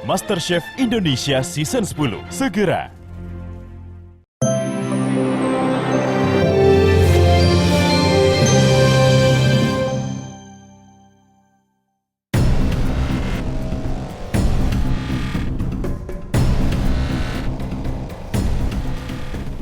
MasterChef Indonesia Season 10 segera.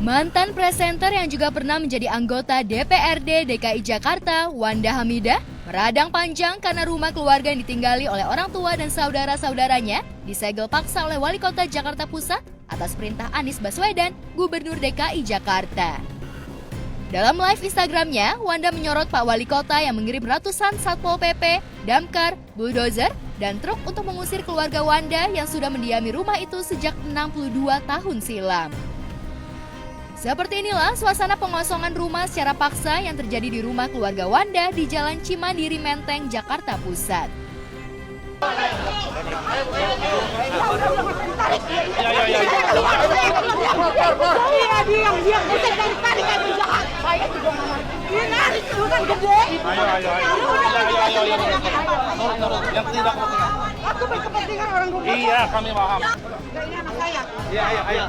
Mantan presenter yang juga pernah menjadi anggota DPRD DKI Jakarta, Wanda Hamidah, meradang panjang karena rumah keluarga yang ditinggali oleh orang tua dan saudara-saudaranya disegel paksa oleh Wali Kota Jakarta Pusat atas perintah Anies Baswedan, Gubernur DKI Jakarta. Dalam live Instagramnya, Wanda menyorot Pak Wali Kota yang mengirim ratusan Satpol PP, damkar, bulldozer, dan truk untuk mengusir keluarga Wanda yang sudah mendiami rumah itu sejak 62 tahun silam. Seperti inilah suasana pengosongan rumah secara paksa yang terjadi di rumah keluarga Wanda di Jalan Cimandiri Menteng, Jakarta Pusat. Aku berkepentingan orang rumah. Iya, kami paham. Ini anak saya. Iya, ayo.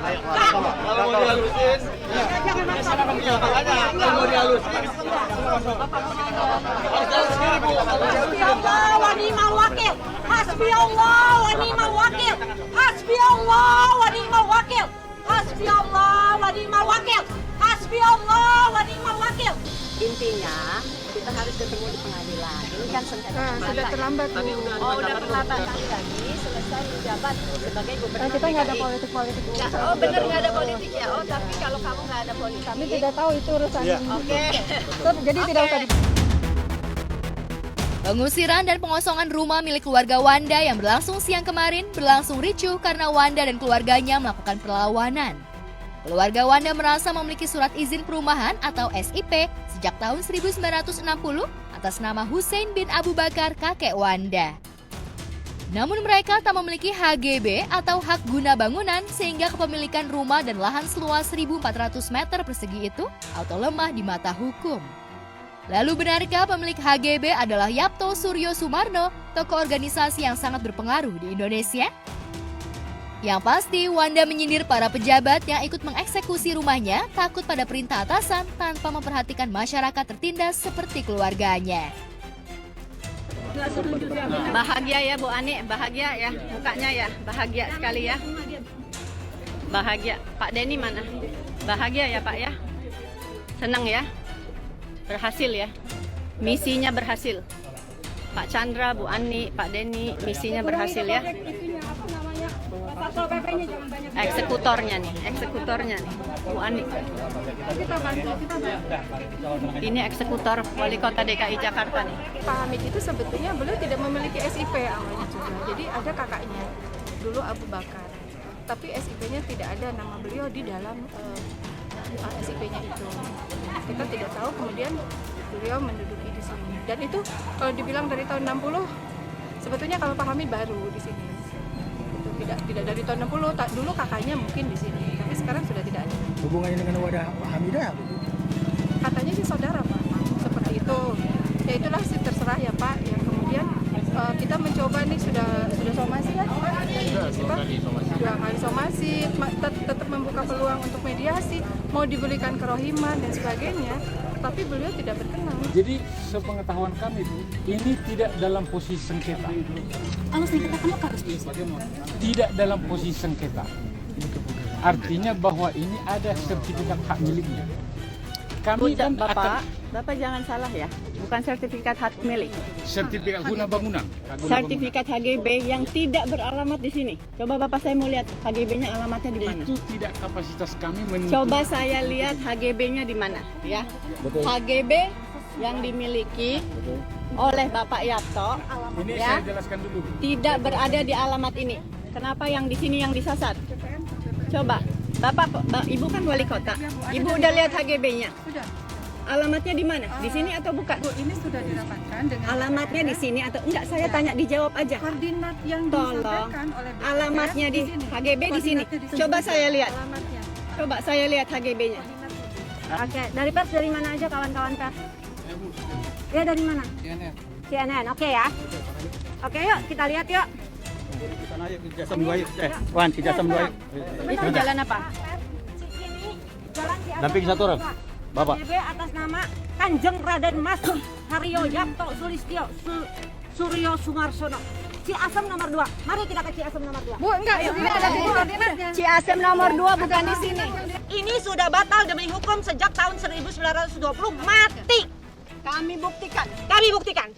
Kalau mau dihalusin, Jangan maksa. kalau mau dihalusin. Hasbi Allah wa ni'mal wakil. Hasbi Allah wa ni'mal wakil. Hasbi Allah wa ni'mal wakil. Hasbi Allah wa ni'mal wakil. Hasbi Allah wa ni'mal wakil. Intinya kita harus ketemu di pengadilan. Ini kan sengketa. Sudah terlambat. Oh, udah terlambat lagi selesai menjabat sebagai gubernur. Kita nggak ada DKI. politik-politik. Oh, benar nggak ada politik ya. Oh, tapi kalau kamu nggak ada politik. Kami tidak tahu itu urusan. Oke. Jadi tidak usah. Pengusiran dan pengosongan rumah milik keluarga Wanda yang berlangsung siang kemarin berlangsung ricuh karena Wanda dan keluarganya melakukan perlawanan. Keluarga Wanda merasa memiliki surat izin perumahan atau SIP sejak tahun 1960 atas nama Hussein bin Abu Bakar, kakek Wanda. Namun mereka tak memiliki HGB atau hak guna bangunan sehingga kepemilikan rumah dan lahan seluas 1.400 meter persegi itu auto lemah di mata hukum. Lalu benarkah pemilik HGB adalah Yapto Suryo Sumarno, tokoh organisasi yang sangat berpengaruh di Indonesia? Yang pasti, Wanda menyindir para pejabat yang ikut mengeksekusi rumahnya takut pada perintah atasan tanpa memperhatikan masyarakat tertindas seperti keluarganya. Bahagia ya Bu Ani, bahagia ya mukanya ya, bahagia sekali ya. Bahagia. Pak Denny mana? Bahagia ya Pak ya? Senang ya? Berhasil ya? Misinya berhasil. Pak Chandra, Bu Ani, Pak Denny, misinya berhasil ya? Eksekutornya nih, Bu Ani. Ini eksekutor Wali Kota DKI Jakarta nih. Pak Hamid itu sebetulnya beliau tidak memiliki SIP awalnya juga. Jadi ada kakaknya, dulu Abu Bakar. Tapi SIP-nya tidak ada nama beliau di dalam SIP-nya itu. Kita tidak tahu kemudian beliau menduduki di sini. Dan itu kalau dibilang dari tahun 60, sebetulnya kalau Pak Hamid baru di sini. Tidak dari tahun 60, dulu kakaknya mungkin di sini, tapi sekarang sudah tidak ada. Hubungannya dengan Wanda Hamidah apa? Katanya sih saudara Pak, seperti itu. Ya itulah sih terserah ya Pak. Ya kemudian kita mencoba nih sudah somasi kan? Sudah kali somasi, tetap membuka peluang untuk mediasi, mau diberikan kerohiman dan sebagainya. Tapi beliau tidak berkenan. Jadi sepengetahuan kami itu, ini tidak dalam posisi sengketa. Kalau sengketa kamu harus bisa. Tidak dalam posisi sengketa. Artinya bahwa ini ada sertifikat hak miliknya. Kami kan Bapak jangan salah ya, bukan sertifikat hak milik. sertifikat guna bangunan. Sertifikat HGB yang tidak beralamat di sini. Coba Bapak saya mau lihat HGB-nya alamatnya di mana. Itu tidak kapasitas kami Coba saya lihat HGB-nya di mana, ya. HGB yang dimiliki oleh Bapak Yapto, Ini ya, saya jelaskan dulu. tidak berada di alamat ini. Kenapa yang di sini yang disasar? Coba, Ibu kan wali kota. Ibu udah lihat HGB-nya? Sudah. Alamatnya di mana? Di sini atau bukan? Bu, ini sudah dirapatkan dengan Alamatnya di sini atau enggak? Saya tanya, dijawab aja. koordinat yang Tolong. disampaikan oleh BPS Alamatnya di HGB di sini. Koordinatnya di Coba saya lihat. Alamatnya. Coba saya lihat HGB-nya. Oke, dari pers dari mana aja kawan-kawan pers? Ya dari mana? CNN. Oke ya. Oke yuk kita lihat yuk. Itu jalan apa? Damping satu orang. Bapak. DB atas nama Kanjeng Raden Mas Haryo Yapto Sulistyo Suryo Sumarsono. Ciasem nomor 2. Mari kita ke Ciasem nomor 2. Bu, enggak, ini ada di koordinatnya. Ciasem nomor 2 bukan di sini. Ini sudah batal demi hukum sejak tahun 1920. Mati. Kami buktikan. Kami buktikan.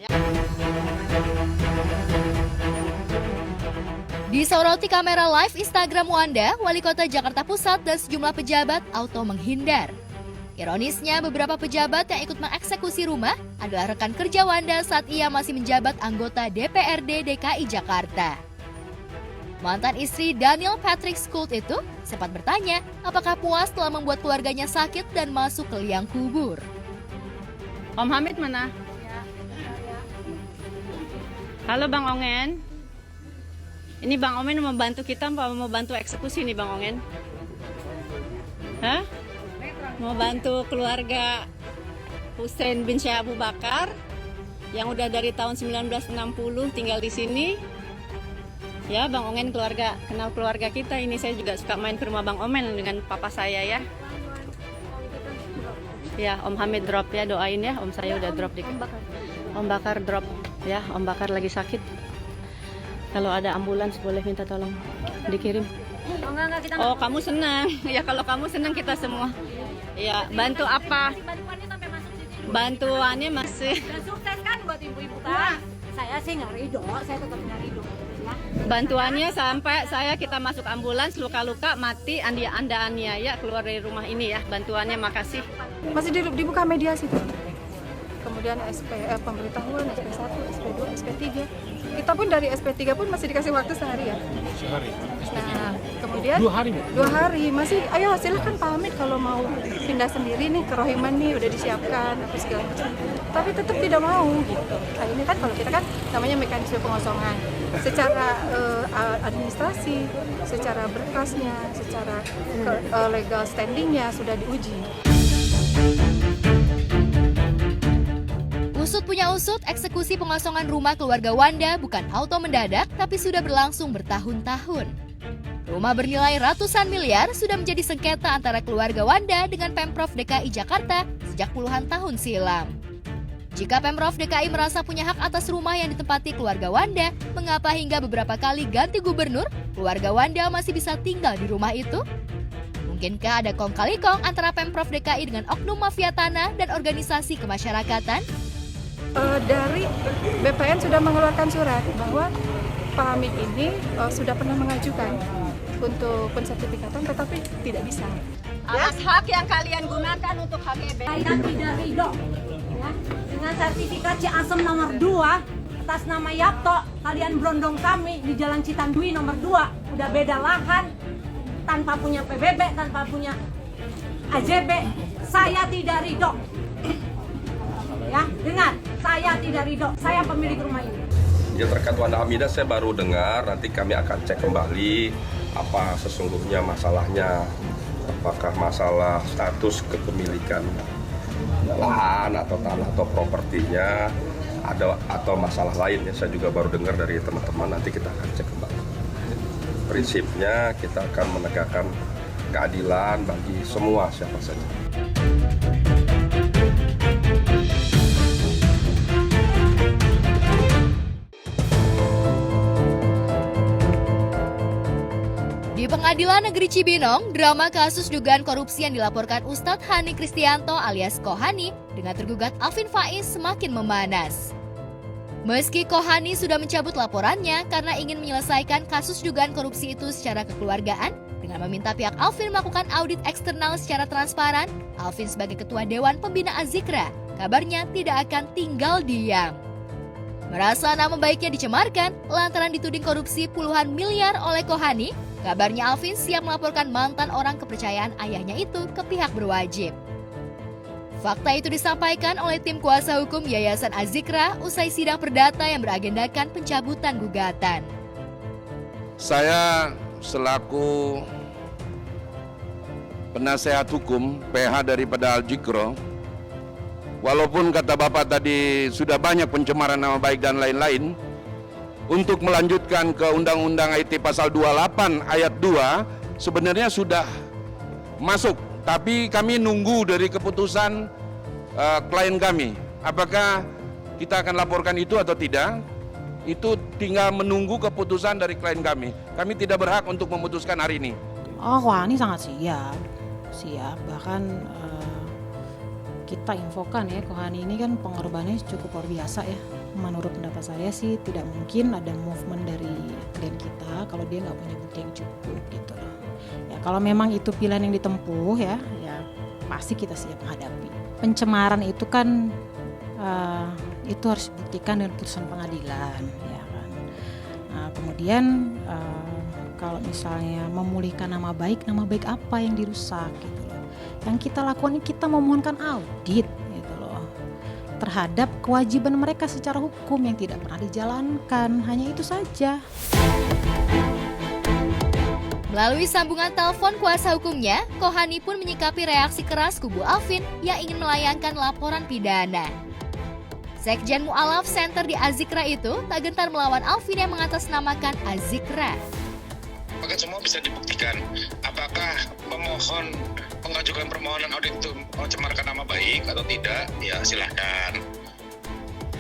Disoroti kamera live Instagram Wanda, Wali Kota Jakarta Pusat dan sejumlah pejabat auto menghindar. Ironisnya, beberapa pejabat yang ikut mengeksekusi rumah adalah rekan kerja Wanda saat ia masih menjabat anggota DPRD DKI Jakarta. Mantan istri Daniel Patrick Skult itu sempat bertanya apakah puas telah membuat keluarganya sakit dan masuk ke liang kubur. Om Hamid mana? Halo Bang Ongen. Ini Bang Ongen mau bantu kita, mau bantu eksekusi nih Bang Ongen. Hah? Mau bantu keluarga Hussein bin Syekh Abu Bakar yang udah dari tahun 1960 tinggal di sini. Ya, Bang Ongen kenal keluarga kita. Ini saya juga suka main ke rumah Bang Ongen dengan papa saya ya. Ya, Om Hamid drop ya, doain ya. Om saya udah drop dikit. Om Bakar drop ya, Om Bakar lagi sakit. Kalau ada ambulans boleh minta tolong dikirim. Oh, kamu senang. Ya kalau kamu senang kita semua. Ya, bantu apa? Bantuannya masih. Sukses kan buat ibu-ibu kan? Saya sih nggak ridho, saya tetap nggak ridho. Ya. Bantuannya sampai kita masuk ambulans, luka-luka, mati, anda aniaya keluar dari rumah ini ya. Bantuannya makasih. Masih dibuka mediasi tuh. Kemudian pemberitahuan SP1, SP2, SP3. Kita pun dari SP3 pun masih dikasih waktu sehari ya. Nah, kemudian 2 hari. 2 hari masih, ayo silahkan Pak Hamid kalau mau pindah sendiri nih ke Rohiman nih udah disiapkan apa segala macam. Tapi tetap tidak mau gitu. Nah ini kan kalau kita kan namanya mekanisme pengosongan. Secara administrasi, secara berkasnya, secara legal standingnya sudah diuji. Usut punya usut, eksekusi pengosongan rumah keluarga Wanda bukan auto mendadak, tapi sudah berlangsung bertahun-tahun. Rumah bernilai ratusan miliar sudah menjadi sengketa antara keluarga Wanda dengan Pemprov DKI Jakarta sejak puluhan tahun silam. Jika Pemprov DKI merasa punya hak atas rumah yang ditempati keluarga Wanda, mengapa hingga beberapa kali ganti gubernur, keluarga Wanda masih bisa tinggal di rumah itu? Mungkinkah ada kong kali kong antara Pemprov DKI dengan oknum mafia tanah dan organisasi kemasyarakatan? Dari BPN sudah mengeluarkan surat bahwa Pak Hamid ini sudah pernah mengajukan untuk pensertifikatan tetapi tidak bisa. Atas hak yang kalian gunakan untuk HGB. Saya tidak ridho ya, dengan sertifikat Ciasem nomor 2 atas nama Yapto. Kalian berondong kami di Jalan Citandui nomor 2. Udah beda lahan, tanpa punya PBB, tanpa punya AJB. Saya tidak ridho. Ya, dengar, saya tidak ridho. Saya pemilik rumah ini. Ya terkait Wanda Hamidah saya baru dengar, nanti kami akan cek kembali apa sesungguhnya masalahnya. Apakah masalah status kepemilikan lahan atau tanah atau propertinya ada atau masalah lain ya. Saya juga baru dengar dari teman-teman, nanti kita akan cek kembali. Prinsipnya kita akan menegakkan keadilan bagi semua siapa saja. Di Pengadilan Negeri Cibinong, drama kasus dugaan korupsi yang dilaporkan Ustadz Hani Kristianto alias Kohani dengan tergugat Alvin Faiz semakin memanas. Meski Kohani sudah mencabut laporannya karena ingin menyelesaikan kasus dugaan korupsi itu secara kekeluargaan dengan meminta pihak Alvin melakukan audit eksternal secara transparan, Alvin sebagai Ketua Dewan Pembina Azikra kabarnya tidak akan tinggal diam. Merasa nama baiknya dicemarkan lantaran dituding korupsi puluhan miliar oleh Kohani, kabarnya Alvin siap melaporkan mantan orang kepercayaan ayahnya itu ke pihak berwajib. Fakta itu disampaikan oleh tim kuasa hukum Yayasan Azikra usai sidang perdata yang beragendakan pencabutan gugatan. Saya selaku penasehat hukum PH daripada Al-Jikro, walaupun kata Bapak tadi sudah banyak pencemaran nama baik dan lain-lain, untuk melanjutkan ke Undang-Undang IT pasal 28 ayat 2 sebenarnya sudah masuk, tapi kami nunggu dari keputusan klien kami. Apakah kita akan laporkan itu atau tidak? Itu tinggal menunggu keputusan dari klien kami. Kami tidak berhak untuk memutuskan hari ini. Oh, Kohani sangat siap. Bahkan kita infokan ya, Kohani ini kan pengorbanannya cukup luar biasa ya. Menurut pendapat saya sih tidak mungkin ada movement dari klien kita kalau dia nggak punya bukti yang cukup gitu loh. Ya kalau memang itu pilihan yang ditempuh ya pasti kita siap menghadapi. Pencemaran itu kan itu harus dibuktikan dengan putusan pengadilan ya kan. Nah, kemudian kalau misalnya memulihkan nama baik apa yang dirusak gitu loh. Yang kita lakukan ini kita memohonkan audit gitu loh terhadap kewajiban mereka secara hukum yang tidak pernah dijalankan, hanya itu saja. Melalui sambungan telepon kuasa hukumnya, Kohani pun menyikapi reaksi keras kubu Alvin yang ingin melayangkan laporan pidana. Sekjen Mu'alaf Center di Azikra itu tak gentar melawan Alvin yang mengatasnamakan Azikra. Apakah semua bisa dibuktikan? Apakah pemohon mengajukan permohonan audit itu mencemarkan nama baik atau tidak? Ya silahkan.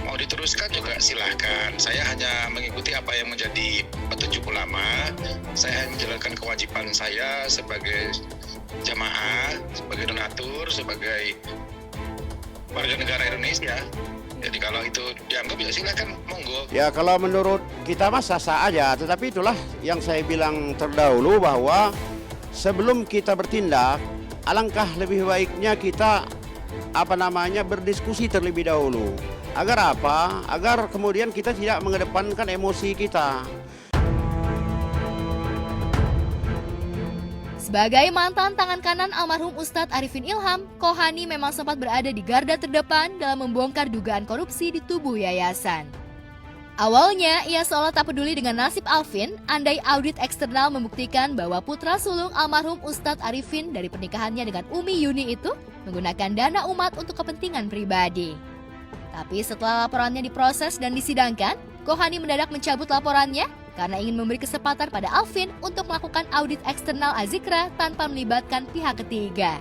Mau diteruskan juga silahkan. Saya hanya mengikuti apa yang menjadi petunjuk ulama. Saya hanya menjalankan kewajiban saya sebagai jamaah, sebagai donatur, sebagai warga negara Indonesia. Jadi kalau itu dianggap ya silakan, monggo. Ya kalau menurut kita mah sah-sah aja, tetapi itulah yang saya bilang terdahulu bahwa sebelum kita bertindak, alangkah lebih baiknya kita berdiskusi terlebih dahulu. Agar apa? Agar kemudian kita tidak mengedepankan emosi kita. Sebagai mantan tangan kanan almarhum Ustadz Arifin Ilham, Kohani memang sempat berada di garda terdepan dalam membongkar dugaan korupsi di tubuh yayasan. Awalnya, ia seolah tak peduli dengan nasib Alvin, andai audit eksternal membuktikan bahwa putra sulung almarhum Ustadz Arifin dari pernikahannya dengan Umi Yuni itu menggunakan dana umat untuk kepentingan pribadi. Tapi setelah laporannya diproses dan disidangkan, Kohani mendadak mencabut laporannya karena ingin memberi kesempatan pada Alvin untuk melakukan audit eksternal Azikra tanpa melibatkan pihak ketiga.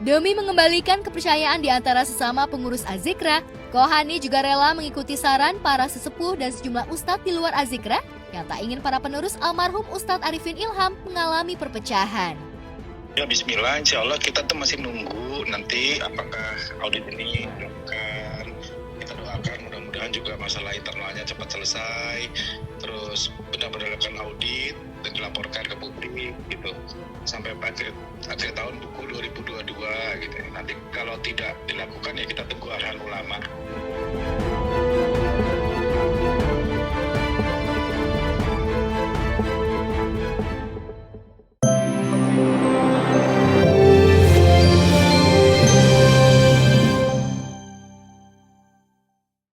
Demi mengembalikan kepercayaan di antara sesama pengurus Azikra, Kohani juga rela mengikuti saran para sesepuh dan sejumlah ustadz di luar Azikra yang tak ingin para penerus almarhum Ustadz Arifin Ilham mengalami perpecahan. Ya bismillah, insya Allah kita tuh masih nunggu nanti apakah audit ini dilakukan. Kita doakan mudah-mudahan juga masalah internalnya cepat selesai, terus benar-benar dilakukan audit dan dilaporkan ke publik gitu sampai akhir tahun buku 2022 gitu. Nanti kalau tidak dilakukan ya kita tunggu arahan ulama.